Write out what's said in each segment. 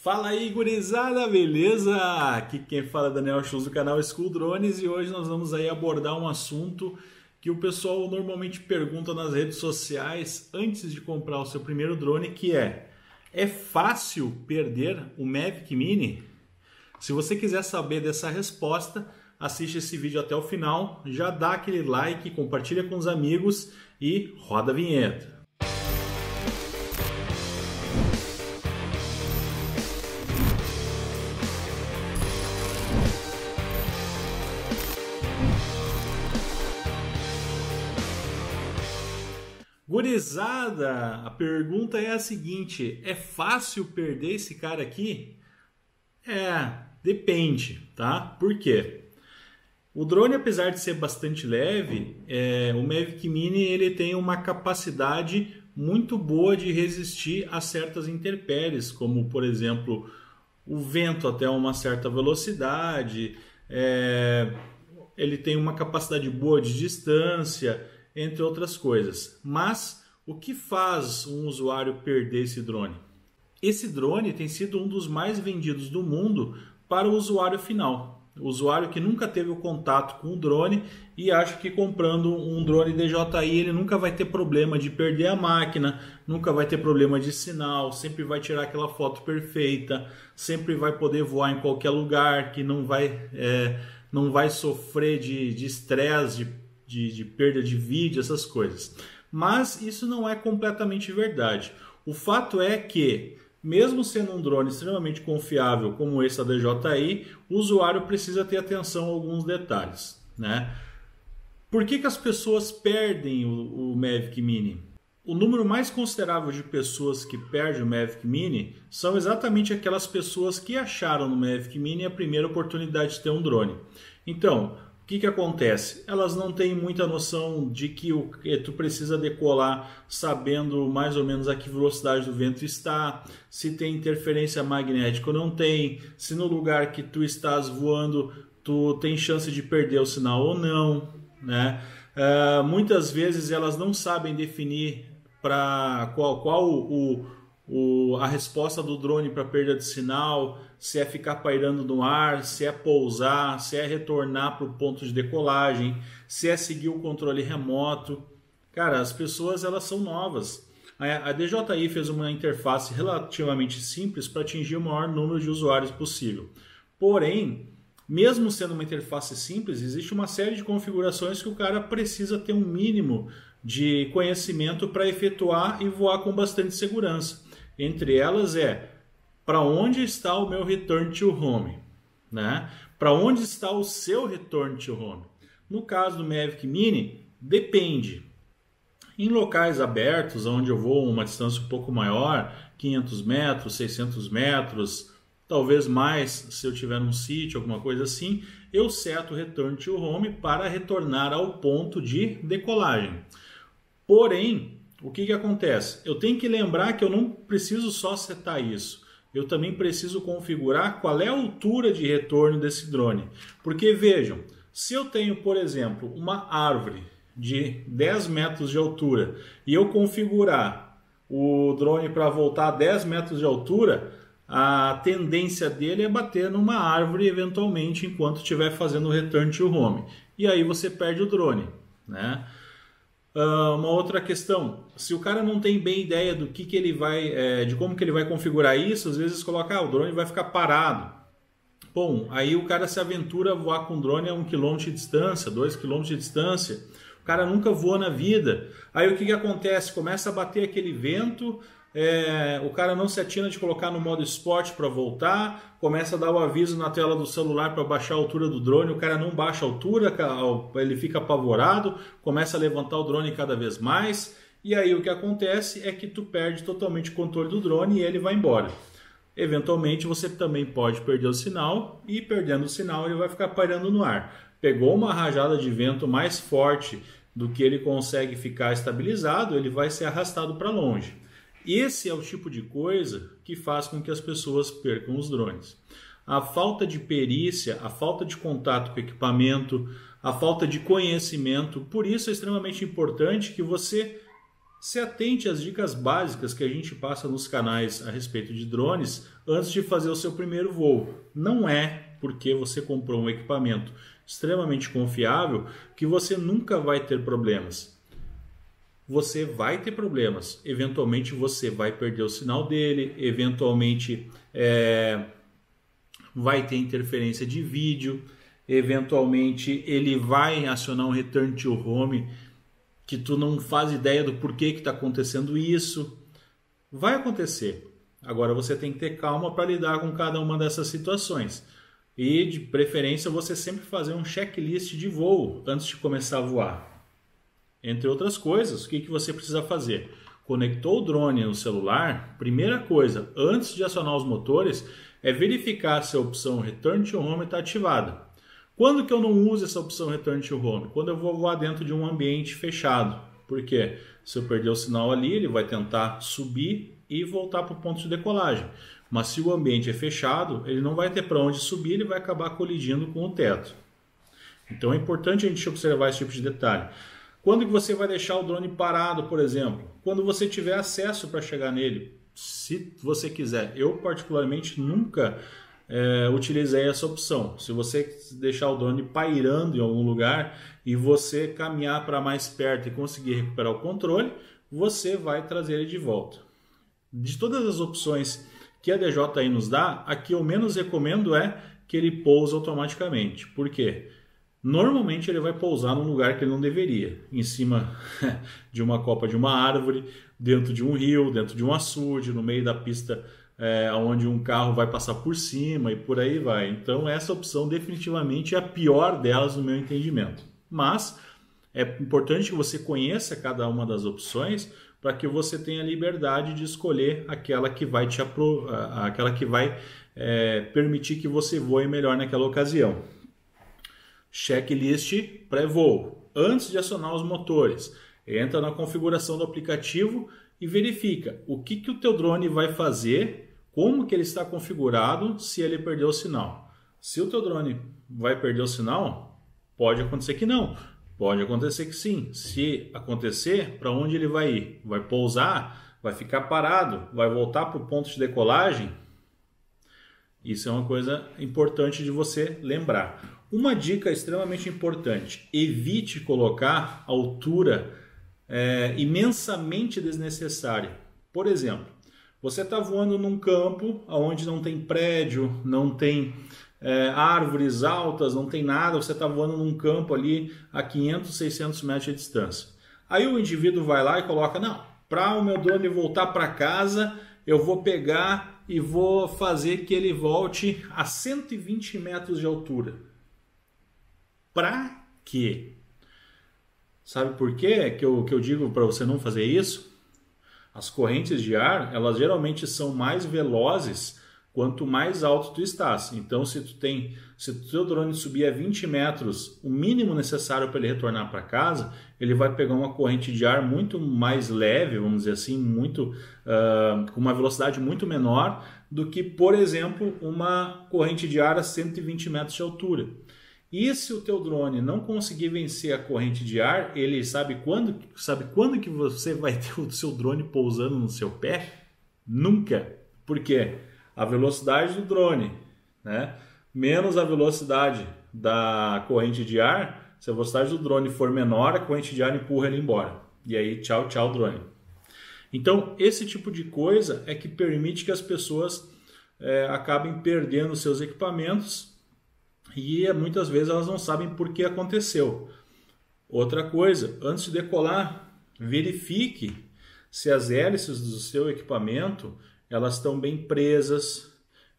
Fala aí, gurizada, beleza? Aqui quem fala é Daniel Schultz do canal School Drones e hoje nós vamos aí abordar um assunto que o pessoal normalmente pergunta nas redes sociais antes de comprar o seu primeiro drone, que é fácil perder o Mavic Mini? Se você quiser saber dessa resposta, assiste esse vídeo até o final, já dá aquele like, compartilha com os amigos e roda a vinheta. Gurizada, a pergunta é a seguinte: é fácil perder esse cara aqui? Depende, tá? Por quê? O drone, apesar de ser bastante leve, o Mavic Mini ele tem uma capacidade muito boa de resistir a certas intempéries, como por exemplo o vento até uma certa velocidade, ele tem uma capacidade boa de distância, entre outras coisas. Mas o que faz um usuário perder esse drone? Esse drone tem sido um dos mais vendidos do mundo para o usuário final. O usuário que nunca teve o contato com o drone e acha que comprando um drone DJI ele nunca vai ter problema de perder a máquina, nunca vai ter problema de sinal, sempre vai tirar aquela foto perfeita, sempre vai poder voar em qualquer lugar, que não vai sofrer de estresse, de perda de vídeo, essas coisas. Mas isso não é completamente verdade. O fato é que, mesmo sendo um drone extremamente confiável como esse da DJI, o usuário precisa ter atenção a alguns detalhes, né? Por que as pessoas perdem o Mavic Mini? O número mais considerável de pessoas que perdem o Mavic Mini são exatamente aquelas pessoas que acharam no Mavic Mini a primeira oportunidade de ter um drone. Então, o que acontece? Elas não têm muita noção de que tu precisa decolar sabendo mais ou menos a que velocidade do vento está, se tem interferência magnética ou não tem, se no lugar que tu estás voando tu tem chance de perder o sinal ou não, né? Muitas vezes elas não sabem definir para qual a resposta do drone para perda de sinal, se é ficar pairando no ar, se é pousar, se é retornar para o ponto de decolagem, se é seguir o controle remoto. Cara, as pessoas elas são novas. A DJI fez uma interface relativamente simples para atingir o maior número de usuários possível. Porém, mesmo sendo uma interface simples, existe uma série de configurações que o cara precisa ter um mínimo de conhecimento para efetuar e voar com bastante segurança. Entre elas para onde está o meu return to home, né? Para onde está o seu return to home? No caso do Mavic Mini, depende. Em locais abertos, onde eu vou uma distância um pouco maior, 500 metros, 600 metros, talvez mais se eu tiver num sítio, alguma coisa assim, eu seto o return to home para retornar ao ponto de decolagem. Porém, o que acontece? Eu tenho que lembrar que eu não preciso só setar isso. Eu também preciso configurar qual é a altura de retorno desse drone. Porque vejam, se eu tenho, por exemplo, uma árvore de 10 metros de altura e eu configurar o drone para voltar a 10 metros de altura, a tendência dele é bater numa árvore eventualmente enquanto estiver fazendo o return to home. E aí você perde o drone, né? Uma outra questão, se o cara não tem bem ideia do que ele vai, de como que ele vai configurar isso, às vezes coloca, o drone vai ficar parado. Bom, aí o cara se aventura a voar com o drone a 1 km de distância, 2 km de distância, o cara nunca voa na vida. Aí o que acontece? Começa a bater aquele vento, o cara não se atina de colocar no modo esporte para voltar, começa a dar o aviso na tela do celular para baixar a altura do drone, o cara não baixa a altura, ele fica apavorado, começa a levantar o drone cada vez mais, e aí o que acontece é que tu perde totalmente o controle do drone e ele vai embora. Eventualmente você também pode perder o sinal, e perdendo o sinal ele vai ficar pairando no ar. Pegou uma rajada de vento mais forte do que ele consegue ficar estabilizado, ele vai ser arrastado para longe. Esse é o tipo de coisa que faz com que as pessoas percam os drones. A falta de perícia, a falta de contato com o equipamento, a falta de conhecimento. Por isso é extremamente importante que você Se atente às dicas básicas que a gente passa nos canais a respeito de drones antes de fazer o seu primeiro voo. Não é porque você comprou um equipamento extremamente confiável que você nunca vai ter problemas. Você vai ter problemas. Eventualmente você vai perder o sinal dele, eventualmente vai ter interferência de vídeo, eventualmente ele vai acionar um return to home que tu não faz ideia do porquê que está acontecendo isso. Vai acontecer. Agora você tem que ter calma para lidar com cada uma dessas situações. E de preferência você sempre fazer um checklist de voo antes de começar a voar. Entre outras coisas, o que você precisa fazer? Conectou o drone no celular, primeira coisa, antes de acionar os motores, é verificar se a opção Return to Home está ativada. Quando que eu não uso essa opção Return to Home? Quando eu vou voar dentro de um ambiente fechado. Por quê? Se eu perder o sinal ali, ele vai tentar subir e voltar para o ponto de decolagem. Mas se o ambiente é fechado, ele não vai ter para onde subir, ele vai acabar colidindo com o teto. Então é importante a gente observar esse tipo de detalhe. Quando que você vai deixar o drone parado, por exemplo? Quando você tiver acesso para chegar nele, se você quiser. Eu particularmente nunca utilizei essa opção. Se você deixar o drone pairando em algum lugar e você caminhar para mais perto e conseguir recuperar o controle, você vai trazer ele de volta. De todas as opções que a DJI nos dá, a que eu menos recomendo é que ele pouse automaticamente. Por quê? Normalmente ele vai pousar num lugar que ele não deveria, em cima de uma copa de uma árvore, dentro de um rio, dentro de um açude, no meio da pista onde um carro vai passar por cima e por aí vai. Então essa opção definitivamente é a pior delas no meu entendimento. Mas é importante que você conheça cada uma das opções para que você tenha liberdade de escolher aquela que vai permitir que você voe melhor naquela ocasião. Checklist pré-voo. Antes de acionar os motores, entra na configuração do aplicativo e verifica o que o teu drone vai fazer, como que ele está configurado se ele perder o sinal. Se o teu drone vai perder o sinal, pode acontecer que não, pode acontecer que sim. Se acontecer, para onde ele vai ir? Vai pousar? Vai ficar parado? Vai voltar para o ponto de decolagem? Isso é uma coisa importante de você lembrar. Uma dica extremamente importante: evite colocar altura imensamente desnecessária. Por exemplo, você está voando num campo onde não tem prédio, não tem árvores altas, não tem nada, você está voando num campo ali a 500, 600 metros de distância. Aí o indivíduo vai lá e coloca, não, para o meu drone voltar para casa, eu vou pegar e vou fazer que ele volte a 120 metros de altura. Para quê? Sabe por quê que eu digo para você não fazer isso? As correntes de ar, elas geralmente são mais velozes quanto mais alto tu estás. Então, se o teu drone subir a 20 metros, o mínimo necessário para ele retornar para casa, ele vai pegar uma corrente de ar muito mais leve, vamos dizer assim, com uma velocidade muito menor do que, por exemplo, uma corrente de ar a 120 metros de altura. E se o teu drone não conseguir vencer a corrente de ar, ele sabe quando que você vai ter o seu drone pousando no seu pé? Nunca. Por quê? A velocidade do drone, né? Menos a velocidade da corrente de ar. Se a velocidade do drone for menor, a corrente de ar empurra ele embora. E aí, tchau, tchau, drone. Então, esse tipo de coisa é que permite que as pessoas acabem perdendo seus equipamentos e muitas vezes elas não sabem por que aconteceu. Outra coisa, antes de decolar, verifique se as hélices do seu equipamento elas estão bem presas.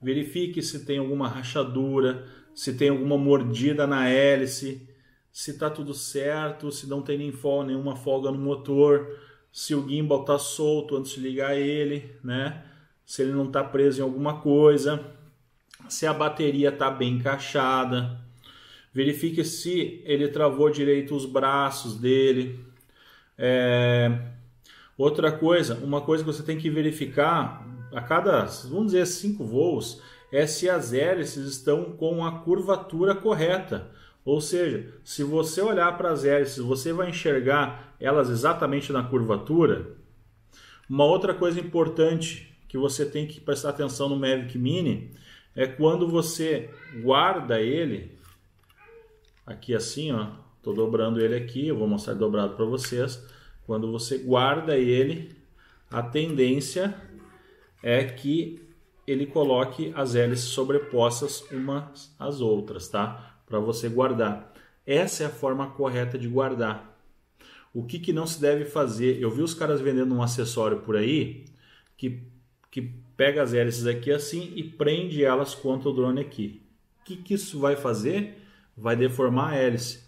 Verifique se tem alguma rachadura, se tem alguma mordida na hélice, se está tudo certo, se não tem nenhuma folga no motor, se o gimbal está solto antes de ligar ele, né? Se ele não está preso em alguma coisa, se a bateria está bem encaixada. Verifique se ele travou direito os braços dele. Outra coisa, uma coisa que você tem que verificar a cada, vamos dizer, 5 voos, é se as hélices estão com a curvatura correta. Ou seja, se você olhar para as hélices, você vai enxergar elas exatamente na curvatura. Uma outra coisa importante que você tem que prestar atenção no Mavic Mini é quando você guarda ele, aqui assim, ó, tô dobrando ele aqui, eu vou mostrar dobrado para vocês. Quando você guarda ele, a tendência é que ele coloque as hélices sobrepostas umas às outras, tá? Para você guardar. Essa é a forma correta de guardar. O que não se deve fazer? Eu vi os caras vendendo um acessório por aí que pega as hélices aqui assim e prende elas contra o drone aqui. O que isso vai fazer? Vai deformar a hélice.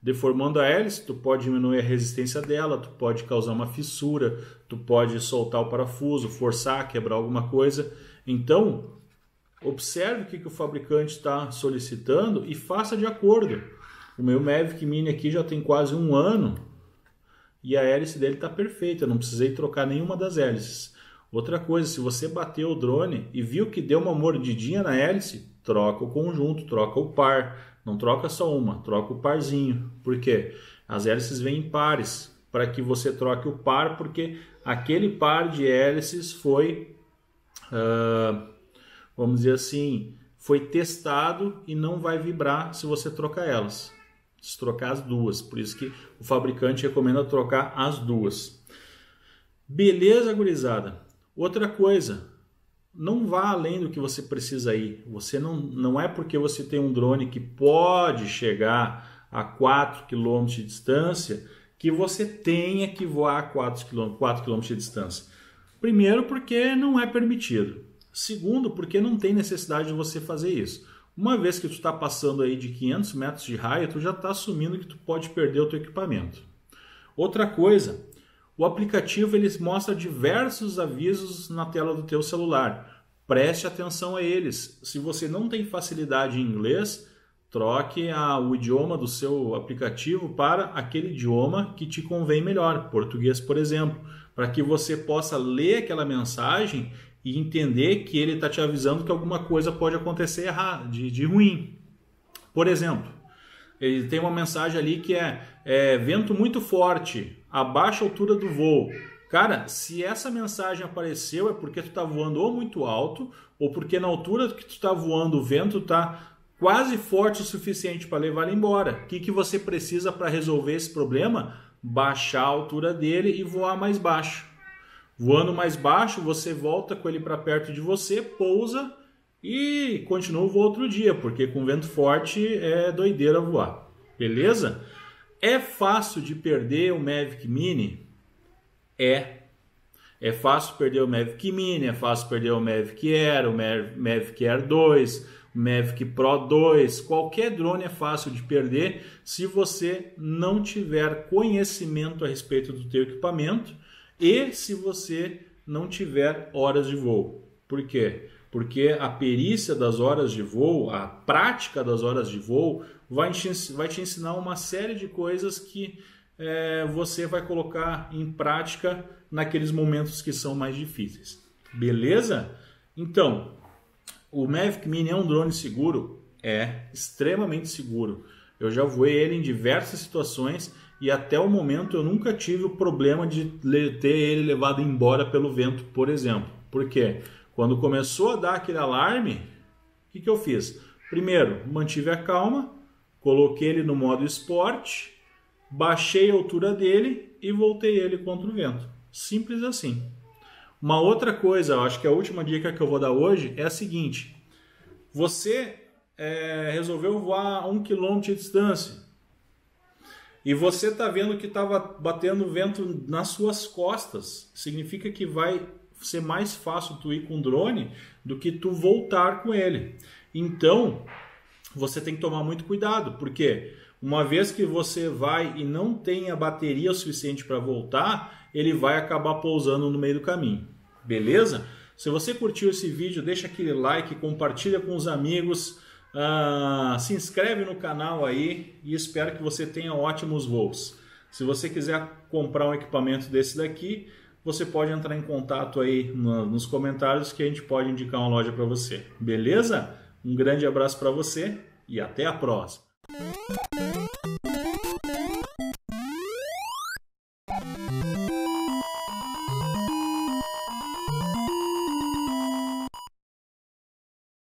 Deformando a hélice, tu pode diminuir a resistência dela, tu pode causar uma fissura, tu pode soltar o parafuso, forçar, quebrar alguma coisa. Então, observe o que o fabricante está solicitando e faça de acordo. O meu Mavic Mini aqui já tem quase 1 ano e a hélice dele está perfeita, eu não precisei trocar nenhuma das hélices. Outra coisa, se você bateu o drone e viu que deu uma mordidinha na hélice, troca o conjunto, troca o par. Não troca só uma, troca o parzinho. Por quê? As hélices vêm em pares, para que você troque o par, porque aquele par de hélices foi, vamos dizer assim, foi testado e não vai vibrar se você trocar elas. Se trocar as duas, por isso que o fabricante recomenda trocar as duas. Beleza, gurizada? Outra coisa, não vá além do que você precisa ir. Você não é porque você tem um drone que pode chegar a 4 km de distância que você tenha que voar a 4 km de distância. Primeiro, porque não é permitido. Segundo, porque não tem necessidade de você fazer isso. Uma vez que tu está passando aí de 500 metros de raio, tu já está assumindo que tu pode perder o teu equipamento. Outra coisa, o aplicativo ele mostra diversos avisos na tela do teu celular. Preste atenção a eles. Se você não tem facilidade em inglês, troque o idioma do seu aplicativo para aquele idioma que te convém melhor, português, por exemplo, para que você possa ler aquela mensagem e entender que ele está te avisando que alguma coisa pode acontecer de ruim. Por exemplo, ele tem uma mensagem ali que é vento muito forte, abaixa a altura do voo. Cara, se essa mensagem apareceu é porque tu está voando ou muito alto ou porque na altura que tu está voando o vento está quase forte o suficiente para levar ele embora. O que você precisa para resolver esse problema? Baixar a altura dele e voar mais baixo. Voando mais baixo, você volta com ele para perto de você, pousa e continua o voo outro dia, porque com vento forte é doideira voar. Beleza? É fácil de perder o Mavic Mini? É fácil perder o Mavic Mini, é fácil perder o Mavic Air, o Mavic Air 2, o Mavic Pro 2. Qualquer drone é fácil de perder se você não tiver conhecimento a respeito do teu equipamento e se você não tiver horas de voo. Por quê? Porque a perícia das horas de voo, a prática das horas de voo vai te ensinar uma série de coisas que você vai colocar em prática naqueles momentos que são mais difíceis. Beleza? Então, o Mavic Mini é um drone seguro? É extremamente seguro. Eu já voei ele em diversas situações e até o momento eu nunca tive o problema de ter ele levado embora pelo vento, por exemplo. Por quê? Quando começou a dar aquele alarme, o que eu fiz? Primeiro, mantive a calma, coloquei ele no modo esporte, baixei a altura dele e voltei ele contra o vento. Simples assim. Uma outra coisa, eu acho que a última dica que eu vou dar hoje é a seguinte. Você resolveu voar a 1 km de distância e você está vendo que estava batendo vento nas suas costas. Significa que vai ser mais fácil tu ir com o drone do que tu voltar com ele. Então, você tem que tomar muito cuidado, porque uma vez que você vai e não tem a bateria o suficiente para voltar, ele vai acabar pousando no meio do caminho. Beleza? Se você curtiu esse vídeo, deixa aquele like, compartilha com os amigos, se inscreve no canal aí e espero que você tenha ótimos voos. Se você quiser comprar um equipamento desse daqui, você pode entrar em contato aí nos comentários que a gente pode indicar uma loja para você. Beleza? Um grande abraço para você e até a próxima.